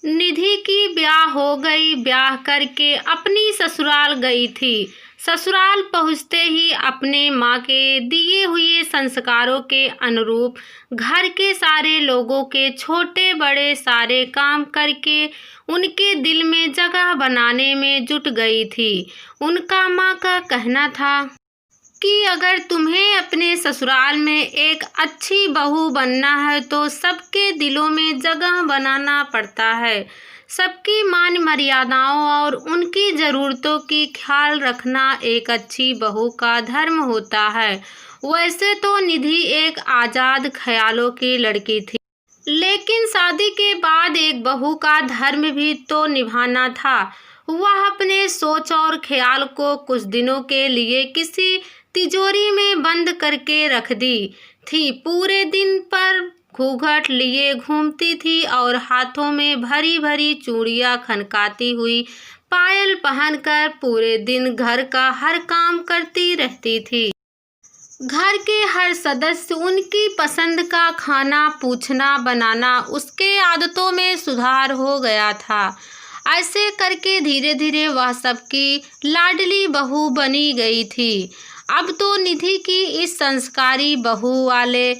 निधि की ब्याह हो गई। ब्याह करके अपनी ससुराल गई थी। ससुराल पहुंचते ही अपने माँ के दिए हुए संस्कारों के अनुरूप घर के सारे लोगों के छोटे बड़े सारे काम करके उनके दिल में जगह बनाने में जुट गई थी। उनका माँ का कहना था कि अगर तुम्हें अपने ससुराल में एक अच्छी बहू बनना है तो सबके दिलों में जगह बनाना पड़ता है। सबकी मान मर्यादाओं और उनकी ज़रूरतों की ख्याल रखना एक अच्छी बहू का धर्म होता है। वैसे तो निधि एक आज़ाद ख्यालों की लड़की थी, लेकिन शादी के बाद एक बहू का धर्म भी तो निभाना था। वह अपने सोच और ख्याल को कुछ दिनों के लिए किसी तिजोरी में बंद करके रख दी थी। पूरे दिन पर घूंघट लिए घूमती थी और हाथों में भरी भरी चूड़ियां खनकाती हुई पायल पहनकर पूरे दिन घर का हर काम करती रहती थी। घर के हर सदस्य उनकी पसंद का खाना पूछना बनाना उसके आदतों में सुधार हो गया था। ऐसे करके धीरे धीरे वह सबकी लाडली बहू बनी गई थी। अब तो निधि की इस संस्कारी बहू वाले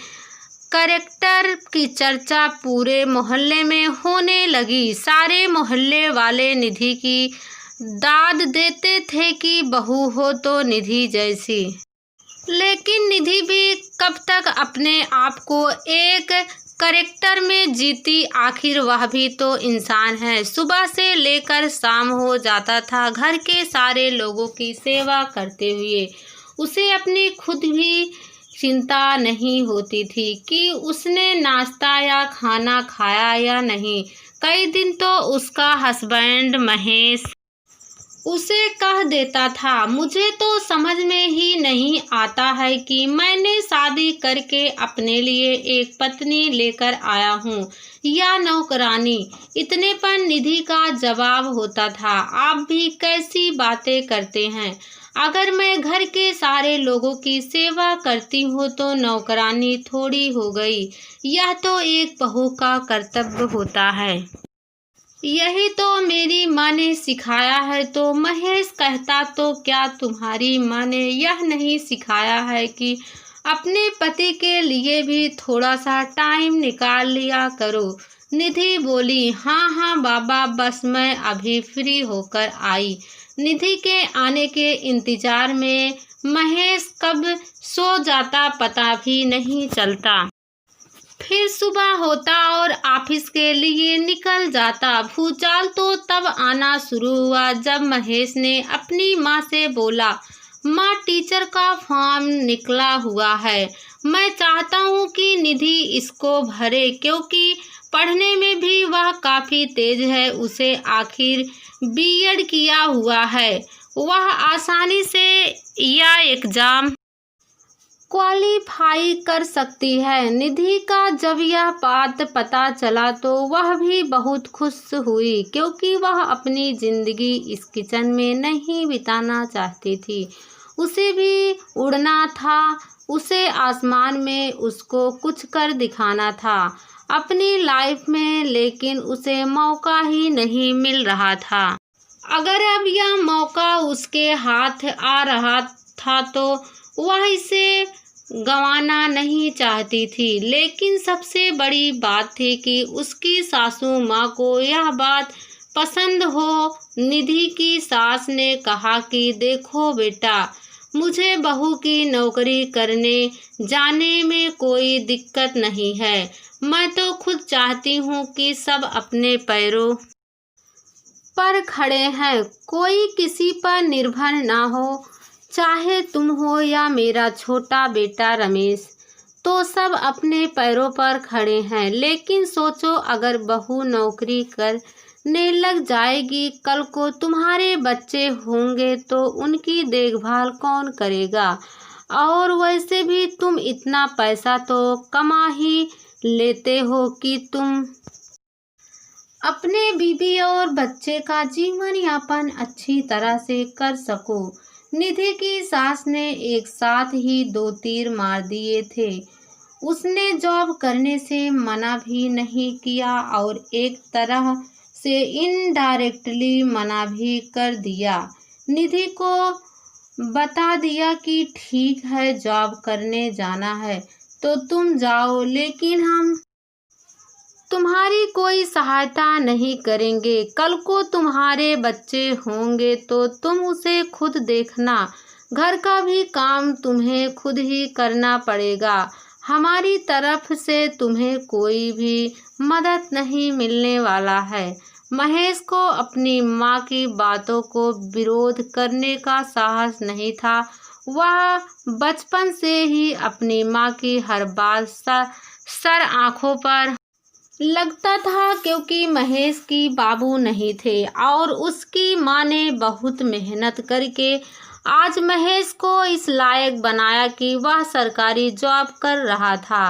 कैरेक्टर की चर्चा पूरे मोहल्ले में होने लगी। सारे मोहल्ले वाले निधि की दाद देते थे कि बहू हो तो निधि जैसी। लेकिन निधि भी कब तक अपने आप को एक कैरेक्टर में जीती। आखिर वह भी तो इंसान है। सुबह से लेकर शाम हो जाता था घर के सारे लोगों की सेवा करते हुए। उसे अपनी खुद भी चिंता नहीं होती थी कि उसने नाश्ता या खाना खाया या नहीं। कई दिन तो उसका हस्बैंड महेश उसे कह देता था, मुझे तो समझ में ही नहीं आता है कि मैंने शादी करके अपने लिए एक पत्नी लेकर आया हूँ या नौकरानी। इतने पर निधि का जवाब होता था, आप भी कैसी बातें करते हैं। अगर मैं घर के सारे लोगों की सेवा करती हूँ तो नौकरानी थोड़ी हो गई। यह तो एक बहू का कर्तव्य होता है। यही तो मेरी माँ ने सिखाया है। तो महेश कहता, तो क्या तुम्हारी माँ ने यह नहीं सिखाया है कि अपने पति के लिए भी थोड़ा सा टाइम निकाल लिया करो। निधि बोली, हाँ हाँ बाबा, बस मैं अभी फ्री होकर आई। निधि के आने के इंतजार में महेश कब सो जाता पता भी नहीं चलता। फिर सुबह होता और ऑफिस के लिए निकल जाता। भूचाल तो तब आना शुरू हुआ जब महेश ने अपनी माँ से बोला, माँ टीचर का फॉर्म निकला हुआ है, मैं चाहता हूँ कि निधि इसको भरे क्योंकि पढ़ने में भी वह काफ़ी तेज है। उसे आखिर बीएड किया हुआ है, वह आसानी से यह एग्ज़ाम क्वालीफाई कर सकती है। निधि का जब यह बात पता चला तो वह भी बहुत खुश हुई क्योंकि वह अपनी ज़िंदगी इस किचन में नहीं बिताना चाहती थी। उसे भी उड़ना था, उसे आसमान में उसको कुछ कर दिखाना था अपनी लाइफ में, लेकिन उसे मौका ही नहीं मिल रहा था। अगर अब यह मौका उसके हाथ आ रहा था तो वह इसे गंवाना नहीं चाहती थी। लेकिन सबसे बड़ी बात थी कि उसकी सासू माँ को यह बात पसंद हो। निधि की सास ने कहा कि देखो बेटा, मुझे बहू की नौकरी करने जाने में कोई दिक्कत नहीं है। मैं तो खुद चाहती हूँ कि सब अपने पैरों पर खड़े हैं, कोई किसी पर निर्भर ना हो। चाहे तुम हो या मेरा छोटा बेटा रमेश, तो सब अपने पैरों पर खड़े हैं। लेकिन सोचो, अगर बहू नौकरी करने लग जाएगी, कल को तुम्हारे बच्चे होंगे तो उनकी देखभाल कौन करेगा। और वैसे भी तुम इतना पैसा तो कमा ही लेते हो कि तुम अपने बीवी और बच्चे का जीवन यापन अच्छी तरह से कर सको। निधि की सास ने एक साथ ही 2 तीर मार दिए थे। उसने जॉब करने से मना भी नहीं किया और एक तरह से इनडायरेक्टली मना भी कर दिया। निधि को बता दिया कि ठीक है, जॉब करने जाना है तो तुम जाओ, लेकिन हम तुम्हारी कोई सहायता नहीं करेंगे। कल को तुम्हारे बच्चे होंगे तो तुम उसे खुद देखना। घर का भी काम तुम्हें खुद ही करना पड़ेगा। हमारी तरफ से तुम्हें कोई भी मदद नहीं मिलने वाला है। महेश को अपनी माँ की बातों को विरोध करने का साहस नहीं था। वह बचपन से ही अपनी माँ की हर बात सर आंखों पर लगता था, क्योंकि महेश की बाबू नहीं थे और उसकी माँ ने बहुत मेहनत करके आज महेश को इस लायक बनाया कि वह सरकारी जॉब कर रहा था।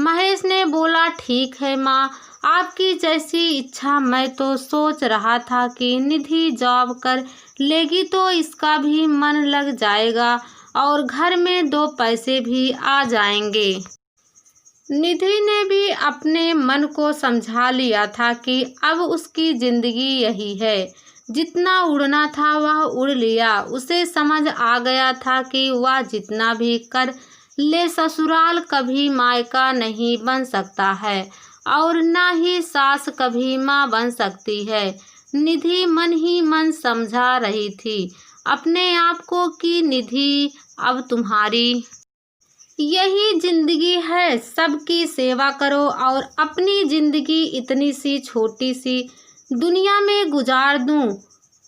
महेश ने बोला, ठीक है माँ, आपकी जैसी इच्छा। मैं तो सोच रहा था कि निधि जॉब कर लेगी तो इसका भी मन लग जाएगा और घर में 2 पैसे भी आ जाएंगे। निधि ने भी अपने मन को समझा लिया था कि अब उसकी जिंदगी यही है। जितना उड़ना था वह उड़ लिया। उसे समझ आ गया था कि वह जितना भी कर ले ससुराल कभी मायका नहीं बन सकता है और न ही सास कभी माँ बन सकती है। निधि मन ही मन समझा रही थी अपने आप को कि निधि, अब तुम्हारी यही जिंदगी है, सबकी सेवा करो और अपनी जिंदगी इतनी सी छोटी सी दुनिया में गुजार दूं।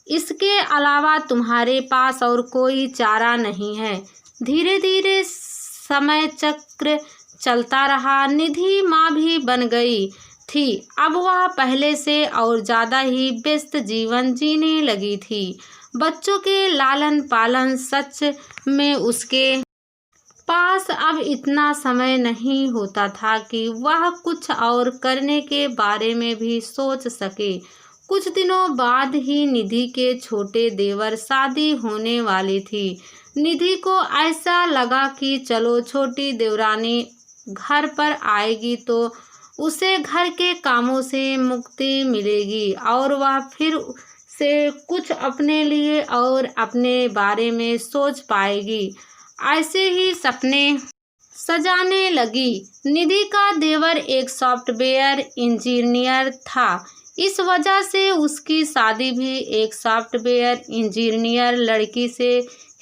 इसके अलावा तुम्हारे पास और कोई चारा नहीं है। धीरे धीरे समय चक्र चलता रहा। निधि माँ भी बन गई थी। अब वह पहले से और ज़्यादा ही व्यस्त जीवन जीने लगी थी। बच्चों के लालन पालन, सच में उसके पास अब इतना समय नहीं होता था कि वह कुछ और करने के बारे में भी सोच सके। कुछ दिनों बाद ही निधि के छोटे देवर शादी होने वाली थी। निधि को ऐसा लगा कि चलो छोटी देवरानी घर पर आएगी तो उसे घर के कामों से मुक्ति मिलेगी और वह फिर से कुछ अपने लिए और अपने बारे में सोच पाएगी। ऐसे ही सपने सजाने लगी। निधि का देवर एक सॉफ्टवेयर इंजीनियर था। इस वजह से उसकी शादी भी एक सॉफ्टवेयर इंजीनियर लड़की से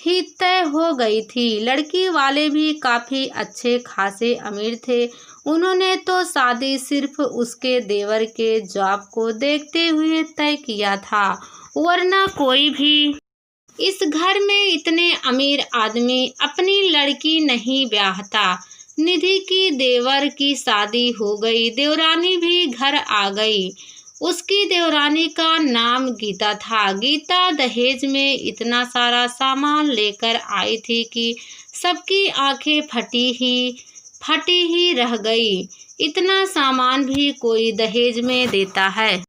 ही तय हो गई थी। लड़की वाले भी काफ़ी अच्छे खासे अमीर थे। उन्होंने तो शादी सिर्फ उसके देवर के जॉब को देखते हुए तय किया था, वरना कोई भी इस घर में इतने अमीर आदमी अपनी लड़की नहीं ब्याहता। निधि की देवर की शादी हो गई। देवरानी भी घर आ गई। उसकी देवरानी का नाम गीता था। गीता दहेज में इतना सारा सामान लेकर आई थी कि सबकी आंखें फटी ही रह गई। इतना सामान भी कोई दहेज में देता है?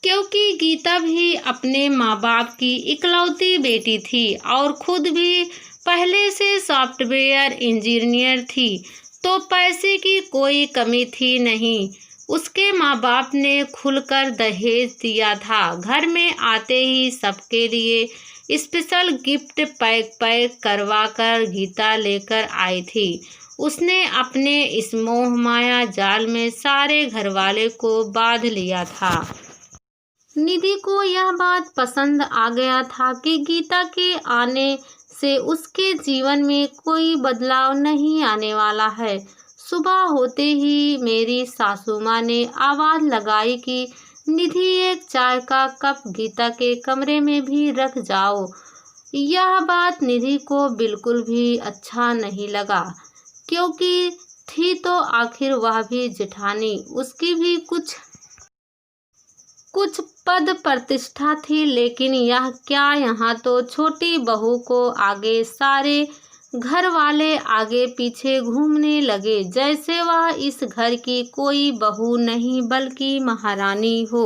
क्योंकि गीता भी अपने माँ बाप की इकलौती बेटी थी और खुद भी पहले से सॉफ्टवेयर इंजीनियर थी, तो पैसे की कोई कमी थी नहीं। उसके माँ बाप ने खुलकर दहेज दिया था। घर में आते ही सबके लिए स्पेशल गिफ्ट पैक करवा कर गीता लेकर आई थी। उसने अपने इस मोह माया जाल में सारे घरवाले को बांध लिया था। निधि को यह बात पसंद आ गया था कि गीता के आने से उसके जीवन में कोई बदलाव नहीं आने वाला है। सुबह होते ही मेरी सासू माँ ने आवाज़ लगाई कि निधि, एक चाय का कप गीता के कमरे में भी रख जाओ। यह बात निधि को बिल्कुल भी अच्छा नहीं लगा, क्योंकि थी तो आखिर वह भी जेठानी, उसकी भी कुछ पद प्रतिष्ठा थी। लेकिन यह क्या, यहाँ तो छोटी बहू को आगे सारे घर वाले आगे पीछे घूमने लगे, जैसे वह इस घर की कोई बहू नहीं बल्कि महारानी हो।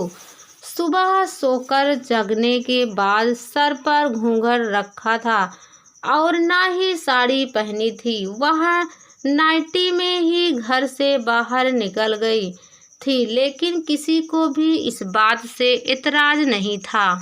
सुबह सोकर जगने के बाद सर पर घूंघट रखा था और ना ही साड़ी पहनी थी। वह नाइटी में ही घर से बाहर निकल गई थी, लेकिन किसी को भी इस बात से एतराज नहीं था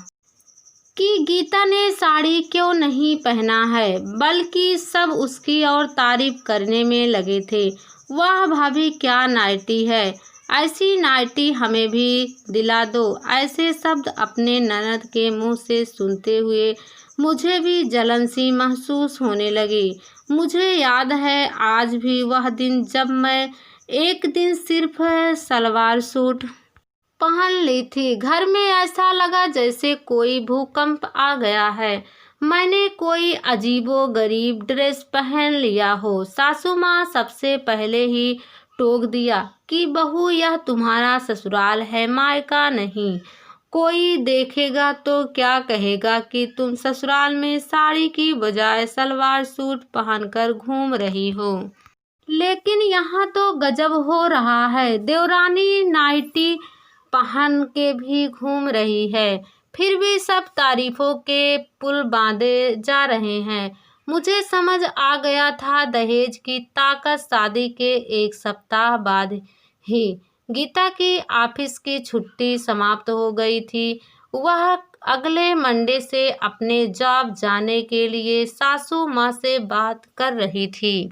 कि गीता ने साड़ी क्यों नहीं पहना है, बल्कि सब उसकी और तारीफ करने में लगे थे। वाह भाभी, क्या नाइटी है, ऐसी नाइटी हमें भी दिला दो। ऐसे शब्द अपने ननद के मुंह से सुनते हुए मुझे भी जलन सी महसूस होने लगी। मुझे याद है आज भी वह दिन जब मैं एक दिन सिर्फ सलवार सूट पहन ली थी। घर में ऐसा लगा जैसे कोई भूकंप आ गया है। मैंने कोई अजीबो गरीब ड्रेस पहन लिया हो। सासू माँ सबसे पहले ही टोक दिया कि बहू, यह तुम्हारा ससुराल है, मायका नहीं। कोई देखेगा तो क्या कहेगा कि तुम ससुराल में साड़ी की बजाय सलवार सूट पहनकर घूम रही हो। लेकिन यहाँ तो गजब हो रहा है, देवरानी नाइटी पहन के भी घूम रही है, फिर भी सब तारीफों के पुल बांधे जा रहे हैं। मुझे समझ आ गया था दहेज की ताकत। शादी के एक सप्ताह बाद ही गीता की ऑफिस की छुट्टी समाप्त हो गई थी। वह अगले मंडे से अपने जॉब जाने के लिए सासू माँ से बात कर रही थी।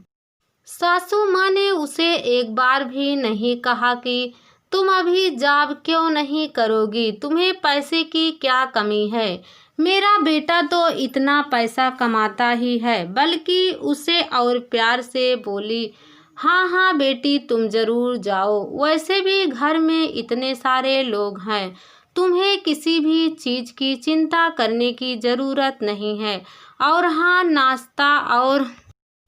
सासू माँ ने उसे एक बार भी नहीं कहा कि तुम अभी जॉब क्यों नहीं करोगी, तुम्हें पैसे की क्या कमी है, मेरा बेटा तो इतना पैसा कमाता ही है। बल्कि उसे और प्यार से बोली, हाँ हाँ बेटी, तुम जरूर जाओ, वैसे भी घर में इतने सारे लोग हैं, तुम्हें किसी भी चीज़ की चिंता करने की ज़रूरत नहीं है। और हाँ, नाश्ता और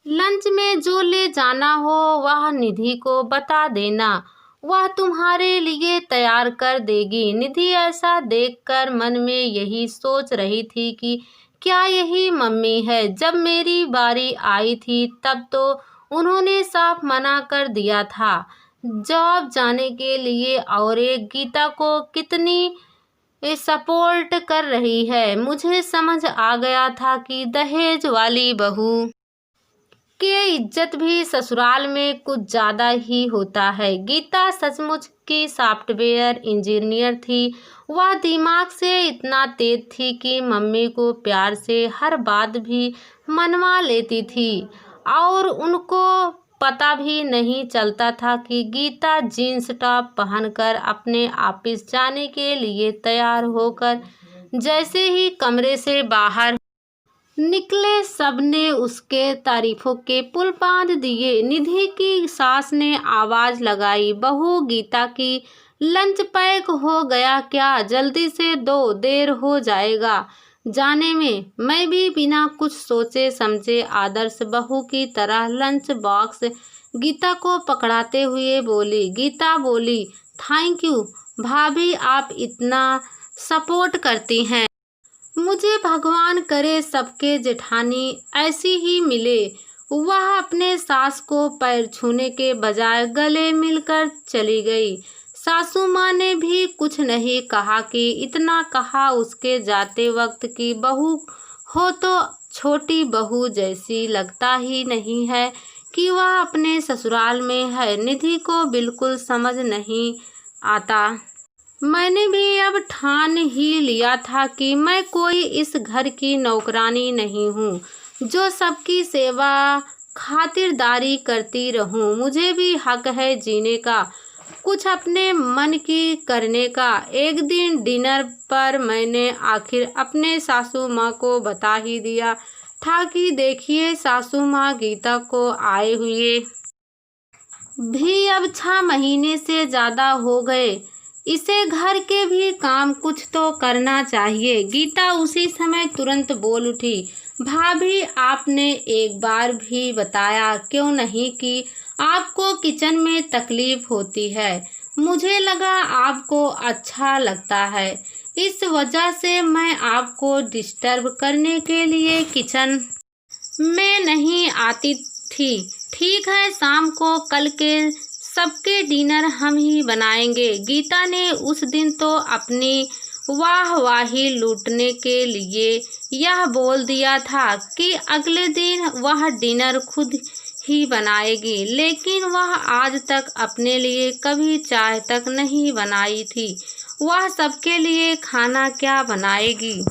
लंच में जो ले जाना हो वह निधि को बता देना, वह तुम्हारे लिए तैयार कर देगी। निधि ऐसा देखकर मन में यही सोच रही थी कि क्या यही मम्मी है। जब मेरी बारी आई थी तब तो उन्होंने साफ मना कर दिया था जॉब जाने के लिए, और एक गीता को कितनी सपोर्ट कर रही है। मुझे समझ आ गया था कि दहेज वाली बहू के इज्जत भी ससुराल में कुछ ज़्यादा ही होता है। गीता सचमुच की सॉफ्टवेयर इंजीनियर थी। वह दिमाग से इतना तेज थी कि मम्मी को प्यार से हर बात भी मनवा लेती थी, और उनको पता भी नहीं चलता था कि गीता जीन्स टॉप पहनकर अपने ऑफिस जाने के लिए तैयार होकर जैसे ही कमरे से बाहर निकले, सबने उसके तारीफों के पुल बांध दिए। निधि की सास ने आवाज लगाई, बहू, गीता की लंच पैक हो गया क्या, जल्दी से दो, देर हो जाएगा जाने में। मैं भी बिना कुछ सोचे समझे आदर्श बहू की तरह लंच बॉक्स गीता को पकड़ाते हुए बोली। गीता बोली, थैंक यू भाभी, आप इतना सपोर्ट करती हैं। मुझे भगवान करे सबके जेठानी ऐसी ही मिले। वह अपने सास को पैर छूने के बजाय गले मिलकर चली गई। सासू माँ ने भी कुछ नहीं कहा कि इतना कहा उसके जाते वक्त की बहू हो तो छोटी बहू जैसी लगता ही नहीं है कि वह अपने ससुराल में है। निधि को बिल्कुल समझ नहीं आता। मैंने भी अब ठान ही लिया था कि मैं कोई इस घर की नौकरानी नहीं हूँ जो सबकी सेवा खातिरदारी करती रहूँ। मुझे भी हक है जीने का, कुछ अपने मन की करने का। एक दिन डिनर पर मैंने आखिर अपने सासू माँ को बता ही दिया था कि देखिए सासू माँ, गीता को आए हुए भी अब 6 महीने से ज़्यादा हो गए, इसे घर के भी काम कुछ तो करना चाहिए। गीता उसी समय तुरंत बोल उठी, भाभी, आपने एक बार भी बताया क्यों नहीं कि आपको किचन में तकलीफ होती है। मुझे लगा आपको अच्छा लगता है, इस वजह से मैं आपको डिस्टर्ब करने के लिए किचन में नहीं आती थी। ठीक है, शाम को कल के सबके डिनर हम ही बनाएंगे। गीता ने उस दिन तो अपनी वाहवाही लूटने के लिए यह बोल दिया था कि अगले दिन वह डिनर खुद ही बनाएगी, लेकिन वह आज तक अपने लिए कभी चाय तक नहीं बनाई थी। वह सबके लिए खाना क्या बनाएगी।